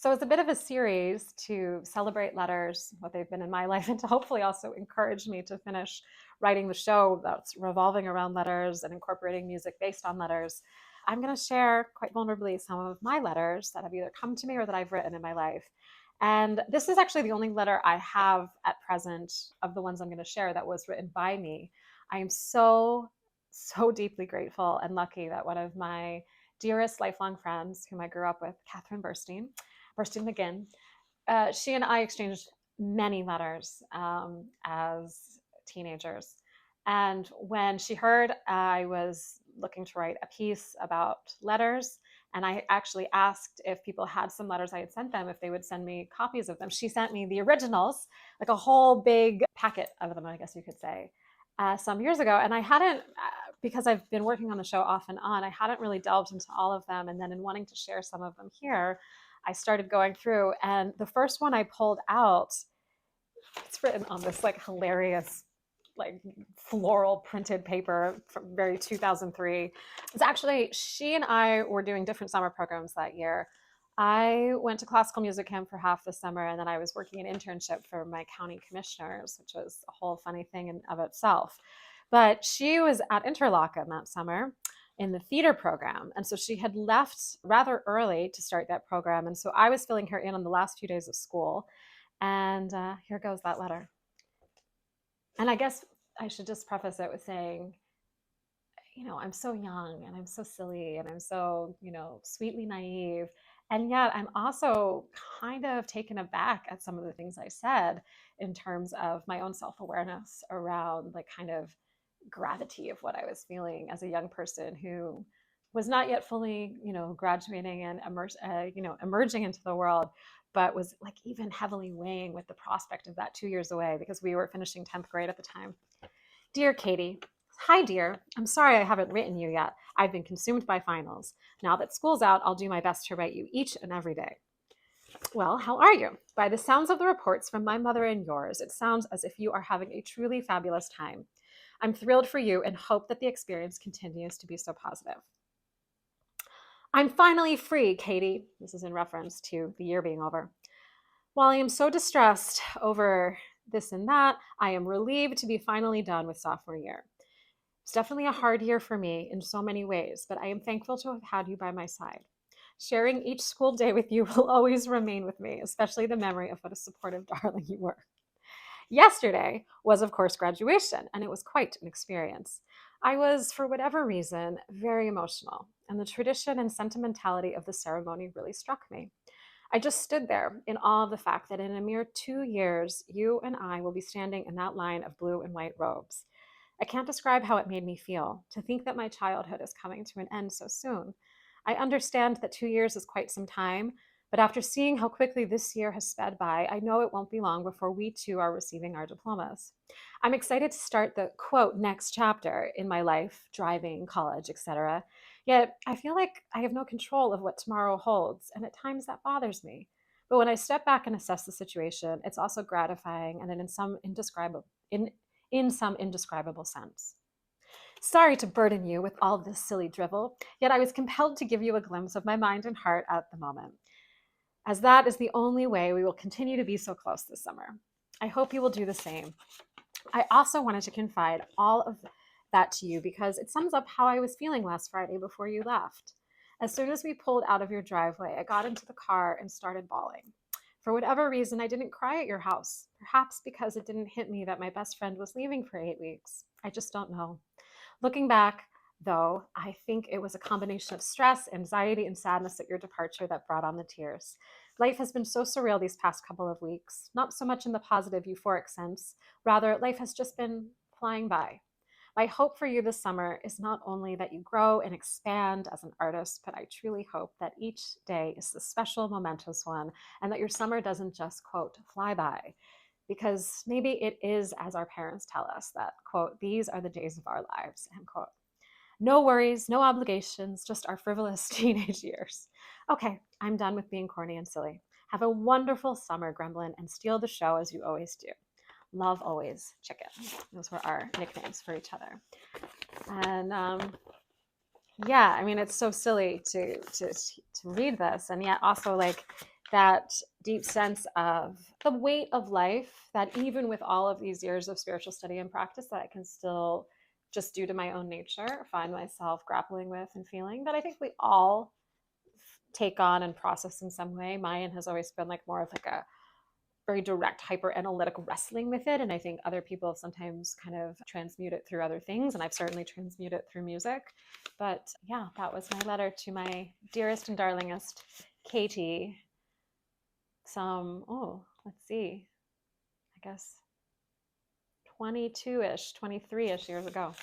So it's a bit of a series to celebrate letters, what they've been in my life, and to hopefully also encourage me to finish writing the show that's revolving around letters and incorporating music based on letters. I'm going to share quite vulnerably some of my letters that have either come to me or that I've written in my life. And this is actually the only letter I have at present of the ones I'm going to share that was written by me. I am so deeply grateful and lucky that one of my dearest lifelong friends, whom I grew up with, Catherine Burstein McGinn, she and I exchanged many letters as teenagers. And when she heard I was looking to write a piece about letters, and I actually asked if people had some letters I had sent them, if they would send me copies of them. She sent me the originals, like a whole big packet of them, I guess you could say, some years ago. And I hadn't, because I've been working on the show off and on, I hadn't really delved into all of them. And then in wanting to share some of them here, I started going through, and the first one I pulled out, it's written on this like hilarious, like floral printed paper from very 2003. It's actually, she and I were doing different summer programs that year. I went to classical music camp for half the summer, and then I was working an internship for my county commissioners, which was a whole funny thing in of itself. But she was at Interlochen that summer in the theater program. And so she had left rather early to start that program. And so I was filling her in on the last few days of school. And here goes that letter. And I guess I should just preface it with saying, I'm so young and I'm so silly and I'm so, sweetly naive. And yet I'm also kind of taken aback at some of the things I said in terms of my own self awareness around like kind of gravity of what I was feeling as a young person who was not yet fully, graduating and emerging into the world, but was like even heavily weighing with the prospect of that 2 years away because we were finishing 10th grade at the time. Dear Katie, hi dear, I'm sorry I haven't written you yet. I've been consumed by finals. Now that school's out, I'll do my best to write you each and every day. Well, how are you? By the sounds of the reports from my mother and yours, it sounds as if you are having a truly fabulous time. I'm thrilled for you and hope that the experience continues to be so positive. I'm finally free, Katie. This is in reference to the year being over. While I am so distressed over this and that, I am relieved to be finally done with sophomore year. It's definitely a hard year for me in so many ways, but I am thankful to have had you by my side. Sharing each school day with you will always remain with me, especially the memory of what a supportive darling you were. Yesterday was, of course, graduation, and it was quite an experience. I was, for whatever reason, very emotional, and the tradition and sentimentality of the ceremony really struck me. I just stood there in awe of the fact that in a mere 2 years, you and I will be standing in that line of blue and white robes. I can't describe how it made me feel to think that my childhood is coming to an end so soon. I understand that 2 years is quite some time, but after seeing how quickly this year has sped by, I know it won't be long before we too are receiving our diplomas. I'm excited to start the quote next chapter in my life, driving, college, etc. Yet I feel like I have no control of what tomorrow holds, and at times that bothers me. But when I step back and assess the situation, it's also gratifying and in some indescribable sense. Sorry to burden you with all this silly drivel, yet I was compelled to give you a glimpse of my mind and heart at the moment, as that is the only way we will continue to be so close this summer. I hope you will do the same. I also wanted to confide all of that to you because it sums up how I was feeling last Friday before you left. As soon as we pulled out of your driveway, I got into the car and started bawling. For whatever reason, I didn't cry at your house, perhaps because it didn't hit me that my best friend was leaving for 8 weeks. I just don't know. Looking back, though, I think it was a combination of stress, anxiety, and sadness at your departure that brought on the tears. Life has been so surreal these past couple of weeks, not so much in the positive, euphoric sense. Rather, life has just been flying by. My hope for you this summer is not only that you grow and expand as an artist, but I truly hope that each day is a special, momentous one, and that your summer doesn't just, quote, fly by. Because maybe it is as our parents tell us that, quote, these are the days of our lives, end quote. No worries, no obligations, just our frivolous teenage years. Okay, I'm done with being corny and silly. Have a wonderful summer, Gremlin, and steal the show as you always do. Love always, Chicken. Those were our nicknames for each other. And yeah, I mean, it's so silly to read this, and yet also like that deep sense of the weight of life, that even with all of these years of spiritual study and practice, that I can still, just due to my own nature, find myself grappling with and feeling, that I think we all take on and process in some way. Mine has always been like more of like a very direct, hyper analytic wrestling with it. And I think other people have sometimes kind of transmute it through other things. And I've certainly transmuted it through music. But yeah, that was my letter to my dearest and darlingest Katie. Let's see, I guess 22-ish, 23-ish years ago.